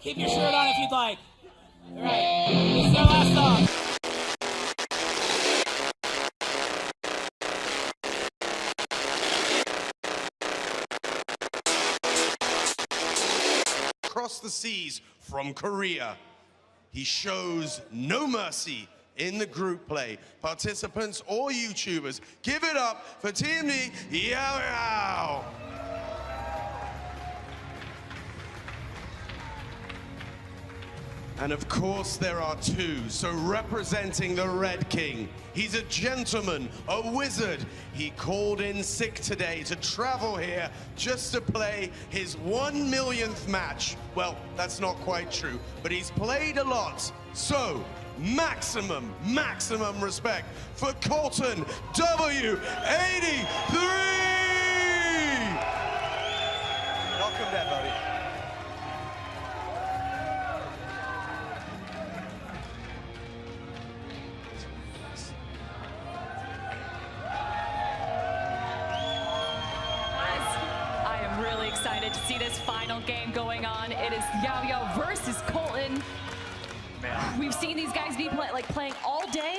Keep your shirt on if you'd like. All right, this is our last song. Across the seas from Korea, he shows no mercy in the group play. Participants or YouTubers, give it up for Team YaoYao. And of course there are two, so representing the Red King, he's a gentleman, a wizard. He called in sick today to travel here just to play his 1 millionth match. Well, that's not quite true, but he's played a lot. So, maximum respect for Colton W83! Welcome back, buddy. Excited to see this final game going on. It is YaoYao versus Colton. Man. We've seen these guys be playing all day.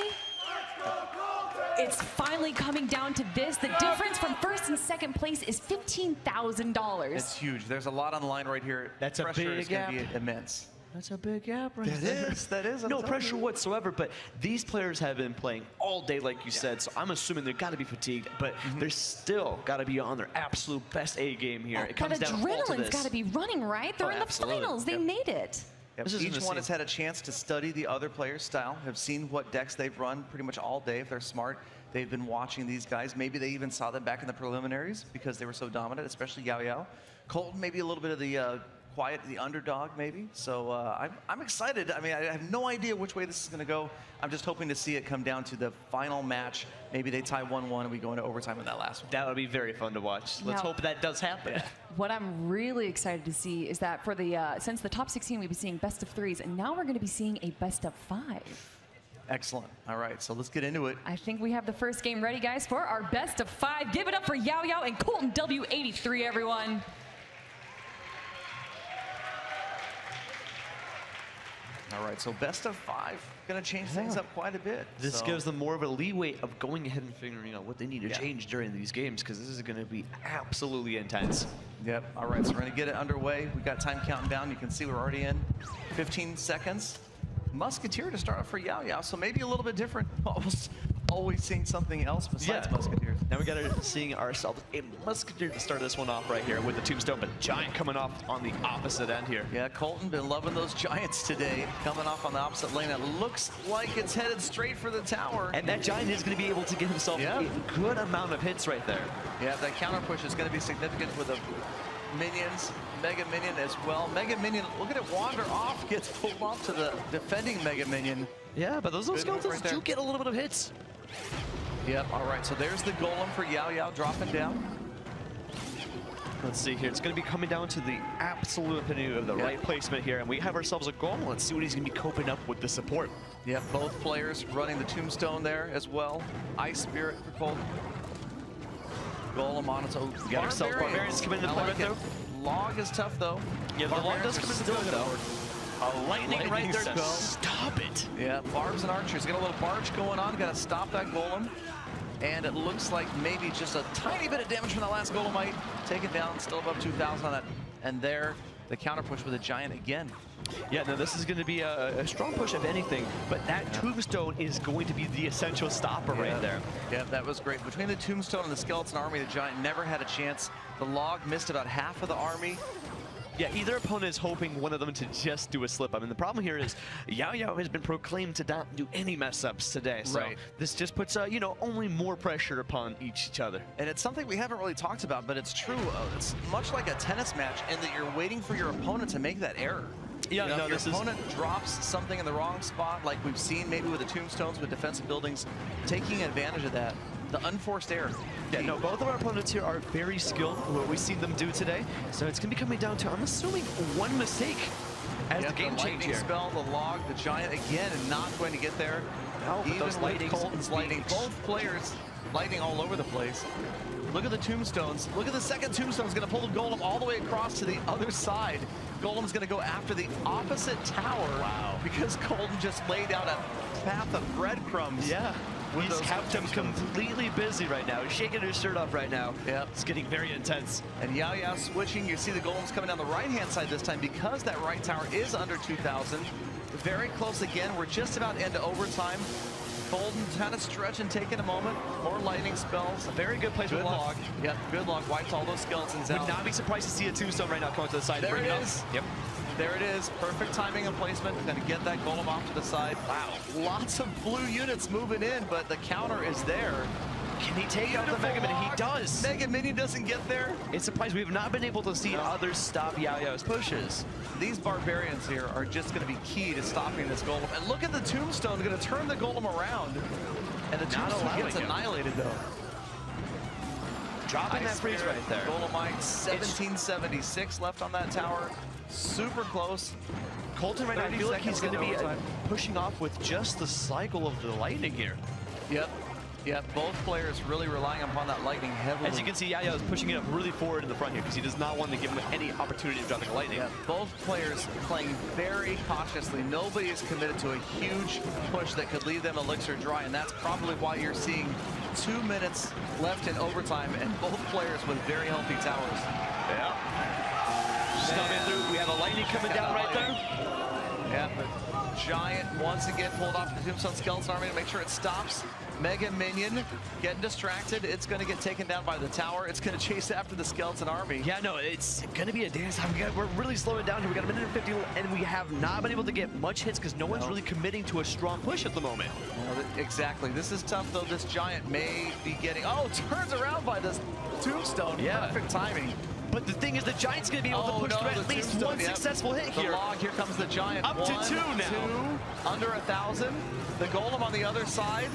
It's finally coming down to this. The difference from first and second place is $15,000. It's huge. There's a lot on the line right here. That's a Pressure big is gonna gap. be immense. That's a big gap right That there. is. That is. No pressure whatsoever, but these players have been playing all day, like you said, so I'm assuming they've got to be fatigued, but they're still got to be on their absolute best A game here. It comes That down all to adrenaline's this. got to be running, right? They're in the absolutely. finals. They made it. Yep. This is Each gonna one seem- has had a chance to study the other player's style, have seen what decks they've run pretty much all day. If they're smart, they've been watching these guys. Maybe they even saw them back in the preliminaries because they were so dominant, especially YaoYao. Colton, maybe a little bit of the quiet, the underdog maybe. So I'm excited. I mean, I have no idea which way this is going to go. I'm just hoping to see it come down to the final match. Maybe they tie 1-1 and we go into overtime in that last one. That would be very fun to watch. Let's Now- hope that does happen. What I'm really excited to see is that for the since the top 16, we've been seeing best of threes, and now we're going to be seeing a best of 5. Excellent. All right, so let's get into it. I think we have the first game ready, guys, for our best of 5. Give it up for YaoYao and Colton W83, everyone. All right, so best of 5. Going to change things up quite a bit. This So- gives them more of a leeway of going ahead and figuring out what they need to Yeah. change during these games, because this is going to be absolutely intense. Yep. All right, so we're going to get it underway. We've got time counting down. You can see we're already in 15 seconds. Musketeer to start off for YaoYao, so maybe a little bit different. Always seeing something else besides Musketeers. Now we got to seeing ourselves a Musketeer to start this one off right here with the Tombstone, but Giant coming off on the opposite end here. Yeah, Colton been loving those Giants today. Coming off on the opposite lane. It looks like it's headed straight for the tower. And that Giant is going to be able to get himself a good amount of hits right there. Yeah, that counter push is going to be significant with the minions. Mega Minion as well. Mega Minion, look at it wander off, gets pulled off to the defending Mega Minion. Yeah, but those little Good move skeletons right there. do get a little bit of hits. Yep, all right, so there's the Golem for YaoYao dropping down. Let's see here. It's going to be coming down to the absolute opinion of the right placement here, and we have ourselves a Golem. Let's see what he's going to be coping up with the support. Yep, both players running the Tombstone there as well. Ice Spirit for Colton. Golem on its own. You got yourself Barbarians coming into play right there. Log is tough though. Yeah, the log does come into play though. A lightning right Lightning there. spell. Stop it. Yeah, Barbs and Archers. Got a little barge going on. Got to stop that Golem. And it looks like maybe just a tiny bit of damage from that last Golemite. Take it down, still above 2,000 on that. And there, the counter push with a Giant again. Yeah, no, this is going to be a strong push if anything, but that Tombstone is going to be the essential stopper right there. Yeah, that was great. Between the Tombstone and the Skeleton Army, the Giant never had a chance. The Log missed about half of the army. Yeah, either opponent is hoping one of them to just do a slip-up. And the problem here is YaoYao has been proclaimed to not do any mess-ups today. So this just puts, you know, only more pressure upon each other. And it's something we haven't really talked about, but it's true. It's much like a tennis match in that you're waiting for your opponent to make that error. Yeah, You know, no, if your this is... opponent drops something in the wrong spot, like we've seen maybe with the Tombstones, with defensive buildings, taking advantage of that. The unforced error. Yeah, no, both of our opponents here are very skilled, what we've seen them do today. So it's going to be coming down to, I'm assuming, one mistake as the game change here. Spell, the Log, the Giant again, and not going to get there. No, but Even those with lightnings Colton's lightning, both players lightning all over the place. Look at the Tombstones. Look at the second Tombstone. Is going to pull the Golem all the way across to the other side. Golem's going to go after the opposite tower. Wow. Because Colton just laid out a path of breadcrumbs. Yeah. With He's those kept him tombstones. completely busy right now. He's shaking his shirt off right now. Yep. It's getting very intense. And YaoYao switching. You see the Golems coming down the right-hand side this time because that right tower is under 2,000. Very close again. We're just about into overtime. Colton kind of stretching, taking a moment. More lightning spells. A very good place Good with log. Yep, good log. Wipes all those skeletons out. Would not be surprised to see a tombstone right now coming to the side. There Bring it up. is. Yep. There it is. Perfect timing and placement. Going to get that Golem off to the side. Wow. Lots of blue units moving in, but the counter is there. Can he take out the Mega Minion? He does. Mega Minion doesn't get there. It's surprised we have not been able to see others stop YaoYao's pushes. These barbarians here are just going to be key to stopping this Golem. And look at the tombstone. Going to turn the Golem around. And the Not tombstone allowing gets him. annihilated, though. Dropping that freeze Spirit, right there. Golemite, 1776 left on that tower. Super close. Colton right now, I 30 feel like he's seconds going to be into overtime. pushing off with just the cycle of the lightning here. Yep. Yep. Both players really relying upon that lightning heavily. As you can see, YaoYao is pushing it up really forward in the front here because he does not want to give him any opportunity of dropping a lightning. Yeah, both players playing very cautiously. Nobody is committed to a huge push that could leave them elixir dry, and that's probably why you're seeing 2 minutes left in overtime and both players with very healthy towers. Yeah. Just coming through. We have a lightning coming down right there. Yeah, but Giant once again pulled off the Tombstone Skeleton Army to make sure it stops. Mega Minion getting distracted. It's going to get taken down by the tower. It's going to chase after the Skeleton Army. Yeah, no, it's going to be a dance. We're really slowing down here. We got a minute and 50, and we have not been able to get much hits because no one's really committing to a strong push at the moment. Exactly. This is tough, though. This Giant may be getting... Oh, turns around by this Tombstone. Yeah. Perfect timing. But the thing is, the Giant's going to be able to push through at least Tombstone, one successful hit the here. log, here comes the Giant. Up to 2 now. 2, under 1,000. The Golem on the other side.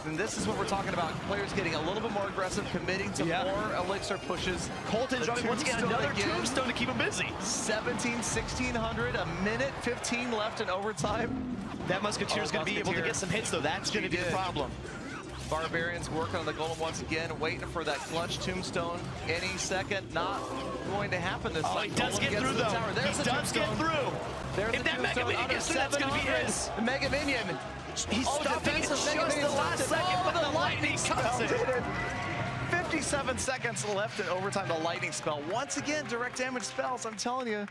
And this is what we're talking about. Players getting a little bit more aggressive, committing to more elixir pushes. Colton's dropping once again another Tombstone to keep him busy. 1,600, a minute 15 left in overtime. That Musketeer's going to be able to get some hits, though. That's going to be the problem. Barbarians working on the Golem once again, waiting for that clutch Tombstone any second. Not going to happen this time. He does get through, though. He does get through. There's if that Mega Minion gets through, that's going to be his. The Mega Minion. He's stopping it just the last second, but the lightning comes in. 57 seconds left in overtime. The lightning spell. Once again, direct damage spells, I'm telling you.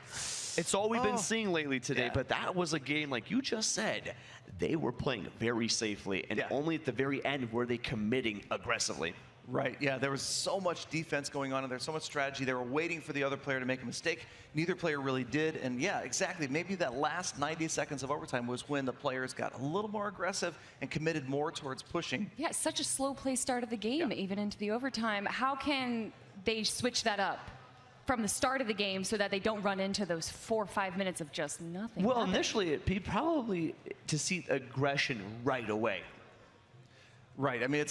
It's all we've been seeing lately today, but that was a game, like you just said, they were playing very safely, and only at the very end were they committing aggressively. Right, yeah, there was so much defense going on, and there's so much strategy. They were waiting for the other player to make a mistake. Neither player really did, and yeah, exactly. Maybe that last 90 seconds of overtime was when the players got a little more aggressive and committed more towards pushing. Yeah, such a slow play start of the game, even into the overtime. How can they switch that up from the start of the game so that they don't run into those 4 or 5 minutes of just nothing? Well, initially, it'd be probably to see aggression right away. Right, I mean,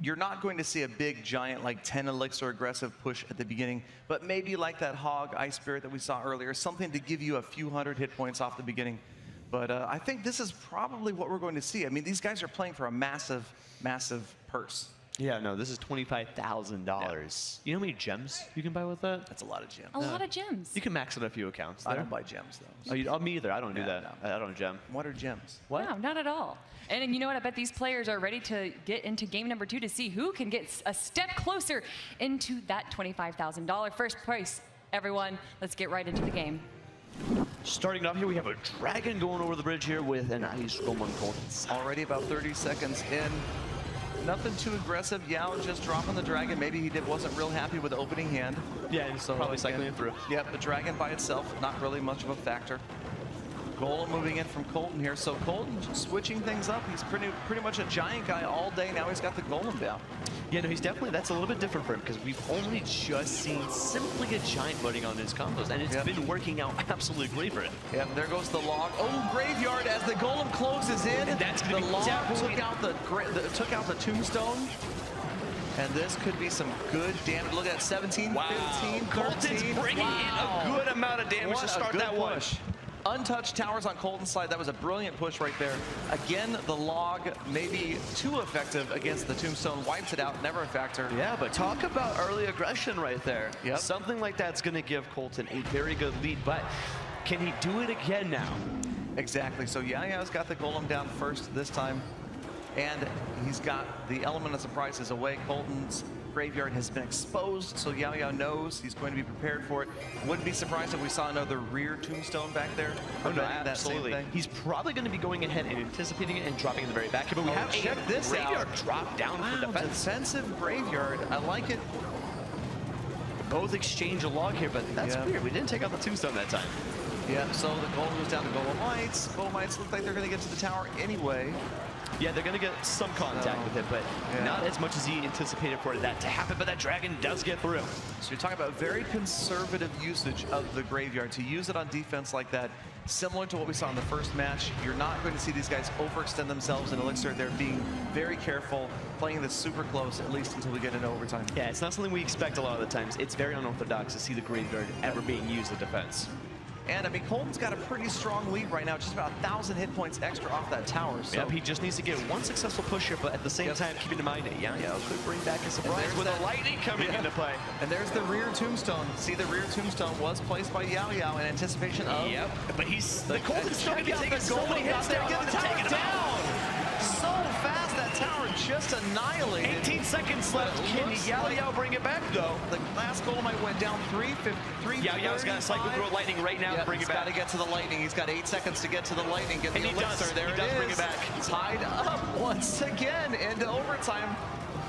you're not going to see a big Giant like 10 elixir aggressive push at the beginning, but maybe like that Hog Ice Spirit that we saw earlier, something to give you a few hundred hit points off the beginning. But I think this is probably what we're going to see. I mean, these guys are playing for a massive, massive purse. Yeah, no, this is $25,000. You know how many gems you can buy with that? That's a lot of gems. A lot of gems. You can max out a few accounts. I don't buy gems, though. Oh, me either. I don't do that. No. I don't gem. What are gems? What? No, not at all. And you know what? I bet these players are ready to get into game number 2 to see who can get a step closer into that $25,000 first prize. Everyone, let's get right into the game. Starting off here, we have a dragon going over the bridge here with an ice golem on Colton's. Already about 30 seconds in. Nothing too aggressive. Yao just dropping the dragon. Maybe he wasn't real happy with the opening hand. Yeah, and so probably cycling it through. Yep, the dragon by itself, not really much of a factor. Golem moving in from Colton here. So Colton switching things up. He's pretty much a Giant guy all day. Now he's got the Golem down. Yeah, no, he's definitely, that's a little bit different for him because we've only just seen simply a Giant loading on his combos, and it's been working out absolutely great for him. Yep, there goes the log. Oh, graveyard as the Golem closes in. And that's going to be log definitely... took out the tombstone. And this could be some good damage. Look at that, 17, 15, 13. Colton's bringing in a good amount of damage to start that one. Untouched towers on Colton's side. That was a brilliant push right there. Again, the log maybe too effective against the tombstone. Wipes it out, never a factor. Yeah, but talk about early aggression right there. Yep. Something like that's going to give Colton a very good lead, but Can he do it again now? Exactly. So YaoYao's got the golem down first this time, and he's got the element of surprises away. Colton's graveyard has been exposed, so YaoYao knows he's going to be prepared for it. Wouldn't be surprised if we saw another rear tombstone back there. Oh no, That same absolutely. thing. He's probably going to be going ahead and anticipating it and dropping in the very back here, but we have check a this graveyard out. drop down for defense. Defensive graveyard. I like it. Both exchange a log here, but that's weird. We didn't take out the tombstone that time. Yeah, so the golem goes down to Golemites. Golemites look like they're going to get to the tower anyway. Yeah, they're going to get some contact with it, but not as much as he anticipated for that to happen, but that dragon does get through. So you're talking about very conservative usage of the graveyard. To use it on defense like that, similar to what we saw in the first match, you're not going to see these guys overextend themselves in Elixir. They're being very careful, playing this super close, at least until we get into overtime. Yeah, it's not something we expect a lot of the times. It's very unorthodox to see the graveyard ever being used in defense. And I mean, Colton's got a pretty strong lead right now, just about 1,000 hit points extra off that tower. So Yep, he just needs to get one successful push here, but at the same time, keeping in mind that YaoYao could bring back a surprise with a lightning coming into play. And there's the rear tombstone. See, the rear tombstone was placed by YaoYao in anticipation of... Yep, but the Colton's still going to be taking so golem many hits there, get the tower taking down. So fast, that tower just annihilated. 18 seconds left. Can YaoYao bring it back, though? The last Golem went down 353. YaoYao's got to cycle through a lightning right now to bring it back. He's got to get to the lightning. He's got 8 seconds to get to the lightning. Get the And he elixir. does. There He it does is. bring it back. Tied up once again into overtime.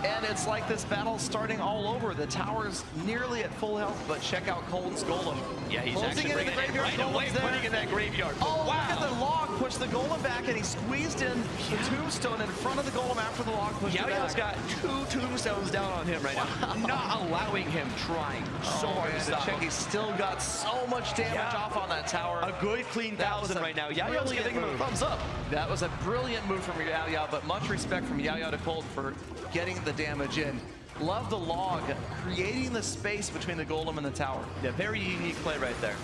And it's like this battle starting all over. The tower's nearly at full health, but check out Colton's Golem. Yeah, he's Closing actually into bringing the it graveyard. right away, Golem's there. putting in that graveyard. Oh, wow. look at the log push the Golem back, and he squeezed in the tombstone in front of the Golem after the log pushed it YaoYao's back. got 2 tombstones down on him right now. Not allowing him trying so hard to stop check, him. he's still got so much damage off on that tower. A good clean That was 1,000 a right now. YaoYao's brilliant giving him a move. thumbs up. That was a brilliant move from YaoYao, but much respect from YaoYao to Colton for getting the damage in. Love the log, creating the space between the Golem and the tower. Yeah, very unique play right there.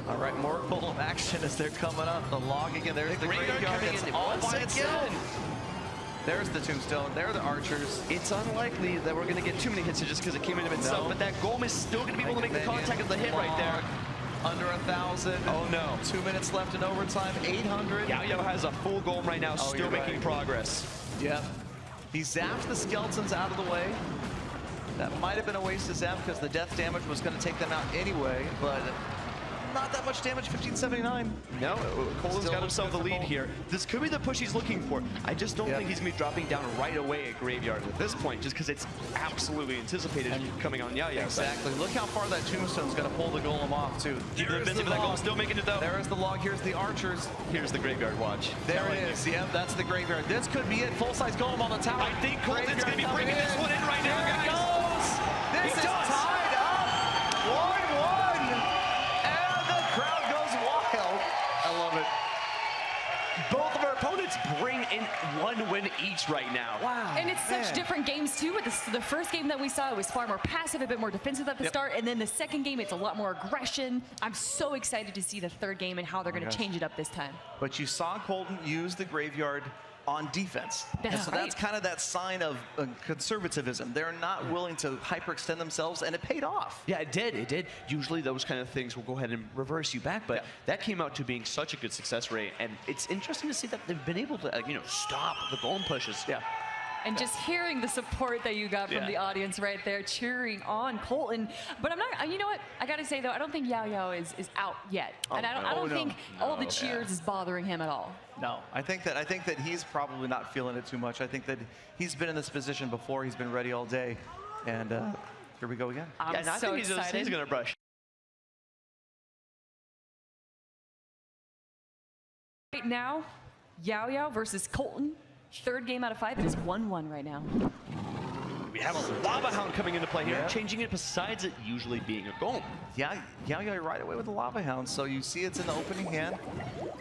All right, more Golem action as they're coming up. The log again, there's the graveyard. coming It's in all once by again. itself. There's the tombstone, there are the archers. It's unlikely that we're going to get too many hits just because it came in of itself, but that Golem is still going to be able to make the contact of the hit right there. Under 1,000. Oh no. 2 minutes left in overtime, 800. YaoYao has a full Golem right now, still you're making right. progress. Yep. He zapped the skeletons out of the way. That might have been a waste to zap because the death damage was going to take them out anyway, but not that much damage, 1579. No, Colton's Still got himself the good for lead Colton. here. This could be the push he's looking for. I just don't think he's going to be dropping down right away at Graveyard at this point, just because it's absolutely anticipated coming on YaoYao. Exactly. Look how far that tombstone's going to pull the Golem off, too. Keeping it busy, but that Golem still making it though. There is the log. Here's the archers. Here's the Graveyard watch. There it is. Yep, that's the graveyard. This could be it. Full-size Golem on the tower. I think Colton's going to be Graveyard bringing this one in right now, There guys. it goes. This He is does. tied up. 1-1. And the crowd goes wild. I love it. Both of our opponents bring in 1 win each right now. Wow. And it's such different games too. With the first game that we saw, it was far more passive, a bit more defensive at the start, and then the second game, it's a lot more aggression. I'm so excited to see the third game and how they're going to change it up this time. But you saw Colton use the graveyard on defense. And That's so right. that's kind of that sign of conservatism. They're not willing to hyperextend themselves, and it paid off. Yeah, it did. It did. Usually those kind of things will go ahead and reverse you back, but that came out to being such a good success rate, and it's interesting to see that they've been able to, stop the Golem pushes. Yeah. And just hearing the support that you got from the audience right there cheering on Colton. But I'm not, you know what? I got to say, though, I don't think YaoYao is out yet. And I don't think all the cheers is bothering him at all. No, I think that he's probably not feeling it too much. I think that he's been in this position before. He's been ready all day. And here we go again. I'm and I so think excited. he's going to brush. Right now, YaoYao versus Colton. Third game out of 5. It is 1-1 right now. We have a Lava Hound coming into play here, changing it besides it usually being a Golem. Yeah, right away with the Lava Hound. So you see it's in the opening hand.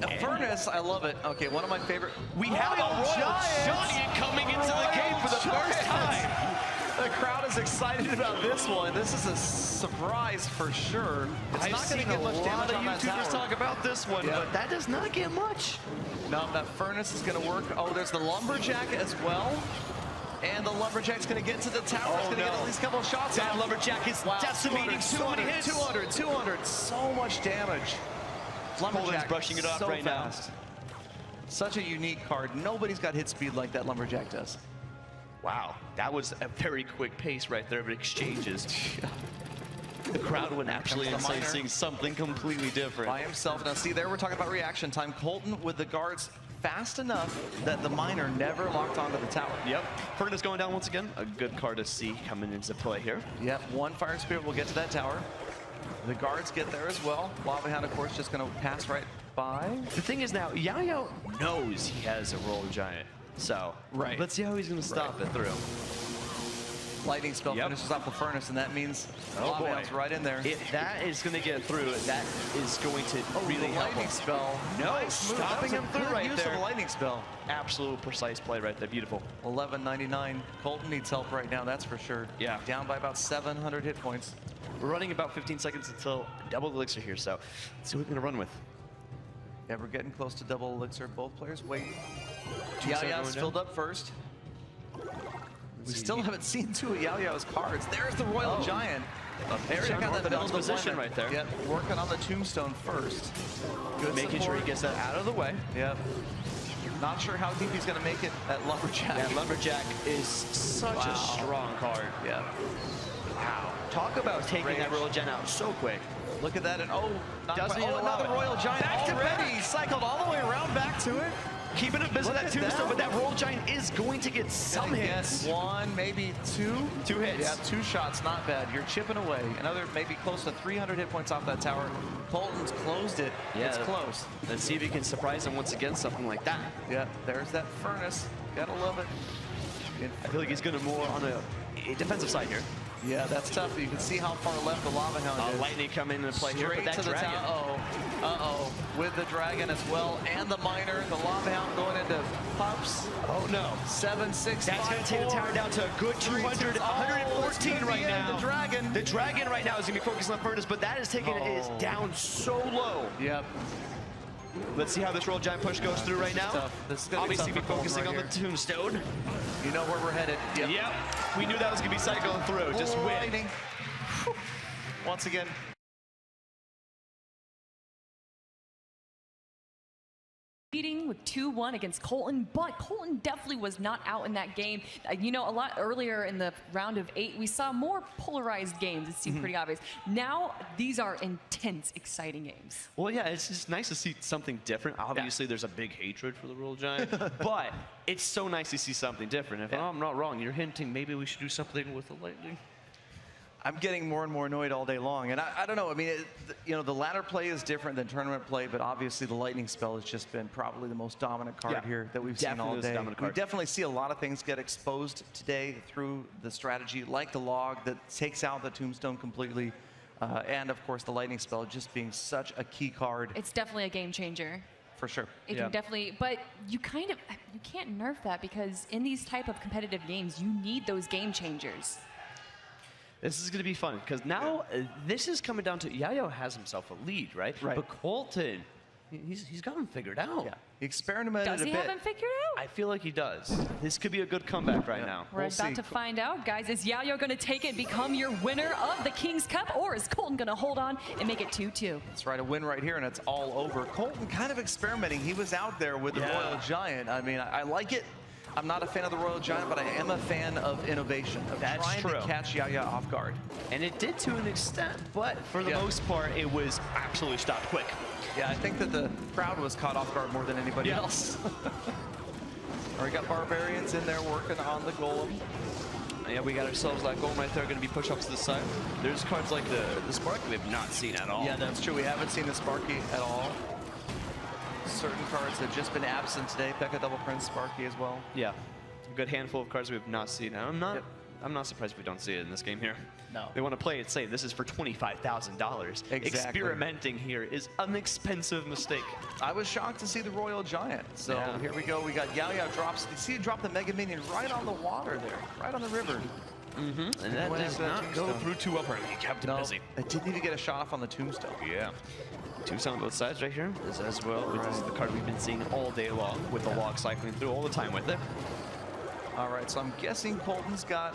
A Furnace, I love it. Okay, one of my favorite. We have a Royal Giant coming into the game for the first time. The crowd is excited about this one. This is a surprise for sure. It's I've not going to seen get a much lot damage of on that YouTubers tower. talk about this one, but that does not get much. No, that Furnace is going to work. Oh, there's the Lumberjack as well. And the Lumberjack's going to get to the tower. It's going to get at least a couple of shots. That off. Lumberjack is decimating so many hits. 200. So much damage. Lumberjack brushing it off so right fast. Now. Such a unique card. Nobody's got hit speed like that Lumberjack does. Wow, that was a very quick pace right there of exchanges. The crowd went actually insane, seeing something completely different. By himself. Now see there, we're talking about reaction time. Colton with the guards fast enough that the miner never locked onto the tower. Yep. Furnace going down once again. A good card to see coming into play here. Yep, one Fire Spirit will get to that tower. The guards get there as well. Lava Hound, of course, just going to pass right by. The thing is now, YaoYao knows he has a Royal Giant. So, let's see how he's going to stop it through. Lightning spell finishes off the furnace, and that means Lava Hound's right in there. If that is going to get through, that is going to really help lightning him. spell. No, Nice stopping him through right use there. of the lightning spell. Absolute precise play right there. Beautiful. 1199. Colton needs help right now, that's for sure. Yeah. Down by about 700 hit points. We're running about 15 seconds until double elixir here, so let's see what we're going to run with. Yeah, we're getting close to double elixir. Both players waiting. Going YaoYao's filled up first. We still haven't seen two of YaoYao's cards. There's the Royal Giant. Check out that middle position right there. Yep, working on the tombstone first. Good Making sure he gets that out of the way. Yep. Not sure how deep he's going to make it. That Lumberjack. That Lumberjack is such a strong card. Yeah. Wow. Talk about taking that Royal Giant out so quick. Look at that, and doesn't even allow another it. Royal Giant Back to already. back. Cycled all the way around back to it. Keeping it busy Look that at tombstone, that. but that Royal Giant is going to get some hits. One, maybe two. 2 hits. Yeah, 2 shots, not bad. You're chipping away. Another maybe close to 300 hit points off that tower. Colton's closed it. Yeah, it's close. Let's see if he can surprise him once again, something like that. Yeah, there's that furnace. Gotta love it. I feel like he's going to more on a defensive side here. Yeah, that's tough. You can see how far left the Lava Hound is. Lightning coming into play here, but that to the dragon. Uh-oh. With the dragon as well, and the miner. The Lava Hound going into pups. Oh, no. 7, 6, That's going to take the tower down to a good 200, 114 right now. The dragon right now is going to be focused on Furnace, but that is taking it down so low. Yep. Let's see how this Royal Giant push goes through right now. This is gonna Obviously, be be focusing on the tombstone. You know where we're headed. Yep. We knew that was going to be cycling through. Just win. Once again. Leading with 2-1 against Colton, but Colton definitely was not out in that game. You know, a lot earlier in the round of 8, we saw more polarized games. It seemed pretty obvious. Now, these are intense, exciting games. Well, yeah, it's just nice to see something different. Obviously, there's a big hatred for the Royal Giant, but it's so nice to see something different. If I'm not wrong, you're hinting maybe we should do something with the lightning. I'm getting more and more annoyed all day long, and I don't know. I mean, you know, the ladder play is different than tournament play, but obviously the lightning spell has just been probably the most dominant card here that we've seen all day. We definitely see a lot of things get exposed today through the strategy, like the log that takes out the tombstone completely, and of course the lightning spell just being such a key card. It's definitely a game changer. For sure. It can definitely, but you can't nerf that because in these type of competitive games, you need those game changers. This is going to be fun because now this is coming down to YaoYao has himself a lead, right? But Colton, he's got him figured out. Yeah. He experimented Does he a bit. have him figured out? I feel like he does. This could be a good comeback right now. We're about to find out, guys. Is YaoYao going to take it, become your winner of the King's Cup, or is Colton going to hold on and make it 2-2? That's right, a win right here, and it's all over. Colton kind of experimenting. He was out there with the Royal Giant. I mean, I like it. I'm not a fan of the Royal Giant, but I am a fan of innovation, of trying to catch YaoYao off guard. And it did to an extent, but for the most part, it was absolutely stopped quick. Yeah, I think that the crowd was caught off guard more than anybody else. We got Barbarians in there working on the golem. Yeah, we got ourselves that golem right there, going to be pushed off to the side. There's cards like the Sparky we have not seen at all. Yeah, that's true. We haven't seen the Sparky at all. Certain cards have just been absent today. Pekka Double Prince, Sparky as well. Yeah, a good handful of cards we have not seen. And I'm not surprised if we don't see it in this game here. No. They want to play it safe. This is for $25,000. Exactly. Experimenting here is an expensive mistake. I was shocked to see the Royal Giant. So here we go. We got YaoYao drops. You see, drop the Mega Minion right on the water there, right on the river. And that does not go through too well. He kept him busy. It didn't even get a shot off on the tombstone. Yeah. Tombstone on both sides right here. This as well. This is the card we've been seeing all day long with the log cycling through all the time with it. All right, so I'm guessing Colton's got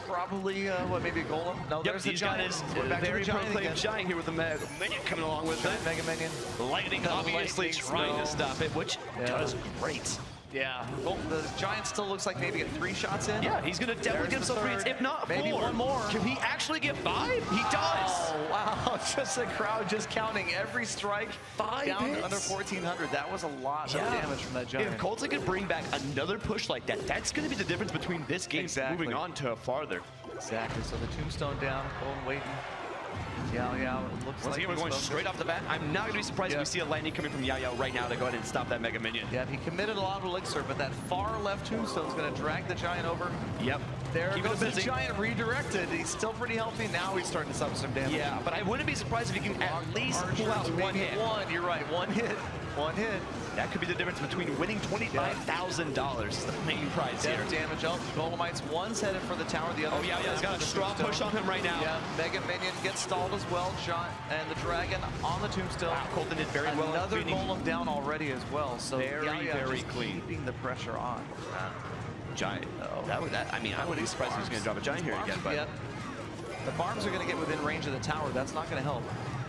probably, what, maybe a golem? No, Yep, there's the he's got giant. his We're back to the very giant proclaimed again. giant here with the Mega Minion coming along with Giant it. Mega Minion. Lightning obviously Lightning trying to snow. stop it, which does great. Yeah, well, the giant still looks like maybe get 3 shots in. Yeah, he's gonna definitely get There's the himself third. rates, if not Maybe 4. one more. Can he actually get 5? He does. Oh, wow, just a crowd just counting every strike. 5 down hits. under 1,400. That was a lot of damage from that giant. If Colton can bring back another push like that, that's going to be the difference between this game Exactly. moving on to farther. Exactly, so the tombstone down, Colton waiting. YaoYao, it looks Once like again, we're he's going focused. straight off the bat. I'm not going to be surprised if we see a lightning coming from YaoYao right now to go ahead and stop that Mega Minion. Yeah, he committed a lot of elixir, but that far left tombstone is going to drag the giant over. Yep. There Keep goes it the busy. giant redirected. He's still pretty healthy. Now he's starting to suffer some damage. Yeah, but I wouldn't be surprised if he can at least pull out one hit. You're right, one hit. One hit. That could be the difference between winning $25,000 is the main prize here. Death damage. Oh, Golemites, one's headed for the tower, the other. Oh, yeah, he's got a strong push on him right now. Yeah, Mega Minion gets stalled as well. John and the dragon on the tombstone. Wow, Colton did very well. Another cleaning. golem down already as well. So Very, YaoYao very just clean. keeping the pressure on. Giant. I mean, I wouldn't be surprised if he was going to drop a giant here again. But Yep. The farms are going to get within range of the tower. That's not going to help.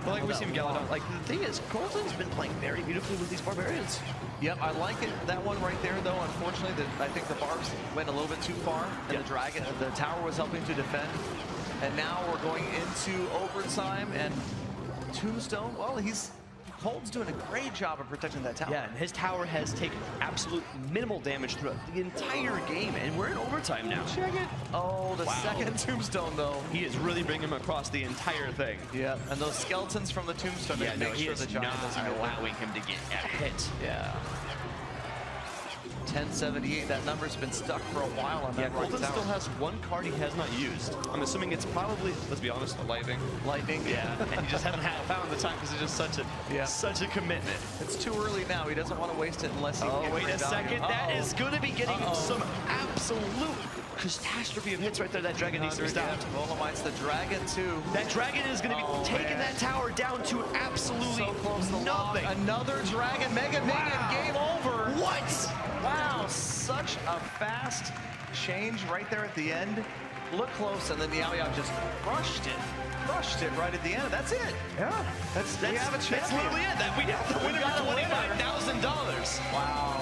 But like we see him Galadon, like the thing is, Colton's been playing very beautifully with these barbarians. Yep, I like it. That one right there, though, unfortunately, I think the barbs went a little bit too far, and the dragon, the tower was helping to defend. And now we're going into overtime, and Tombstone, well, Colton's doing a great job of protecting that tower. Yeah, and his tower has taken absolute minimal damage throughout the entire game, and we're in overtime now. Check it. Oh, the second Tombstone, though. He is really bringing him across the entire thing. Yeah, and those skeletons from the Tombstone, Yeah, no, make he sure is the giant not doesn't get allowing him to get a hit. Yeah. 1078, that number's been stuck for a while on that right Colton tower. still has one card he has not used. I'm assuming it's probably, let's be honest, a lightning. Lightning. Yeah, and he just hasn't found the time because it's just such a commitment. It's too early now. He doesn't want to waste it unless he can get Wait great a value. second. That is going to be getting some absolute catastrophe of hits right there. That dragon needs to be stopped. Golemites, the dragon too. That dragon is going to be taking that tower down to absolutely So close to nothing. Another dragon, Mega Minion, game over. What? Wow, such a fast change right there at the end. Look close, and then YaoYao just crushed it right at the end. That's it. Yeah, That's we have a that's champion. literally it. That we have the winner got for a winner. $25,000. Wow.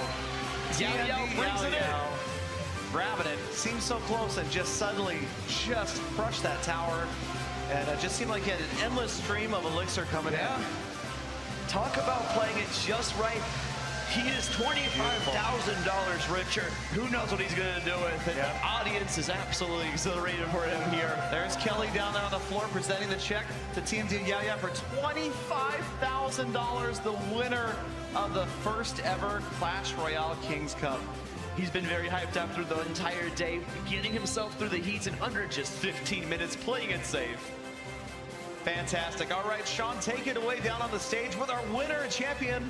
YaoYao brings it in. Grabbing it. Seems so close and just suddenly just crushed that tower. And it just seemed like he had an endless stream of elixir coming in. Talk about playing it just right. He is $25,000 richer. Who knows what he's going to do with it? The audience is absolutely exhilarated for him here. There's Kelly down there on the floor presenting the check to TMD YaoYao for $25,000, the winner of the first ever Clash Royale Kings Cup. He's been very hyped up through the entire day, getting himself through the heats in under just 15 minutes, playing it safe. Fantastic. All right, Sean, take it away down on the stage with our winner and champion.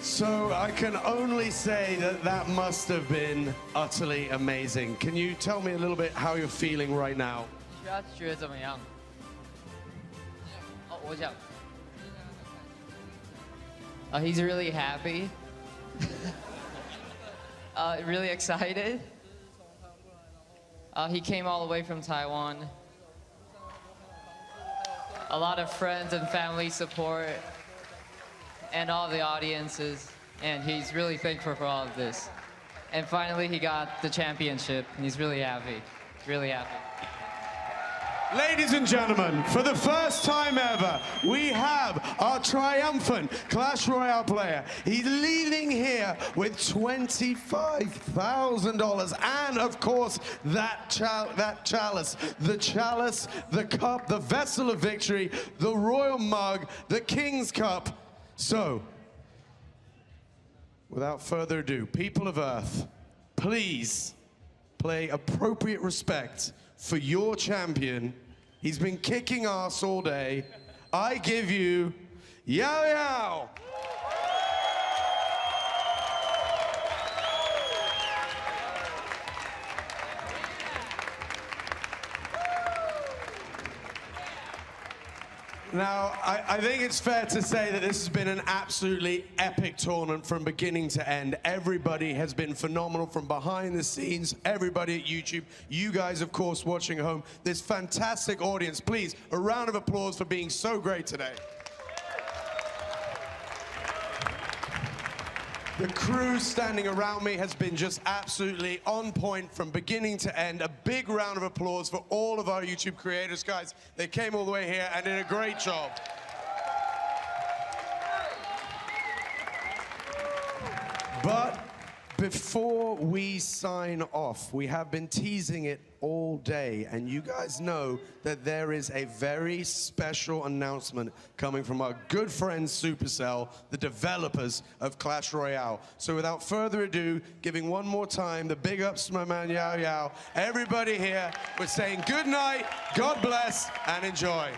So I can only say that that must have been utterly amazing. Can you tell me a little bit how you're feeling right now? 觉得怎么样？哦，我想。He's really happy. Really excited. He came all the way from Taiwan. A lot of friends and family support, and all the audiences, and he's really thankful for all of this. And finally, he got the championship, and he's really happy. Really happy. Ladies and gentlemen, for the first time ever, we have our triumphant Clash Royale player. He's leaving here with $25,000 and, of course, that chalice, the cup, the vessel of victory, the royal mug, the King's Cup. So, without further ado, people of Earth, please play appropriate respect for your champion. He's been kicking ass all day. I give you YaoYao. Now, I think it's fair to say that this has been an absolutely epic tournament from beginning to end. Everybody has been phenomenal from behind the scenes, everybody at YouTube, you guys, of course, watching at home, this fantastic audience. Please, a round of applause for being so great today. The crew standing around me has been just absolutely on point from beginning to end. A big round of applause for all of our YouTube creators, guys. They came all the way here and did a great job. But before we sign off, we have been teasing it all day, and you guys know that there is a very special announcement coming from our good friends Supercell, the developers of Clash Royale. So without further ado, giving one more time the big ups to my man YaoYao. Everybody here, we're saying good night, God bless, and enjoy.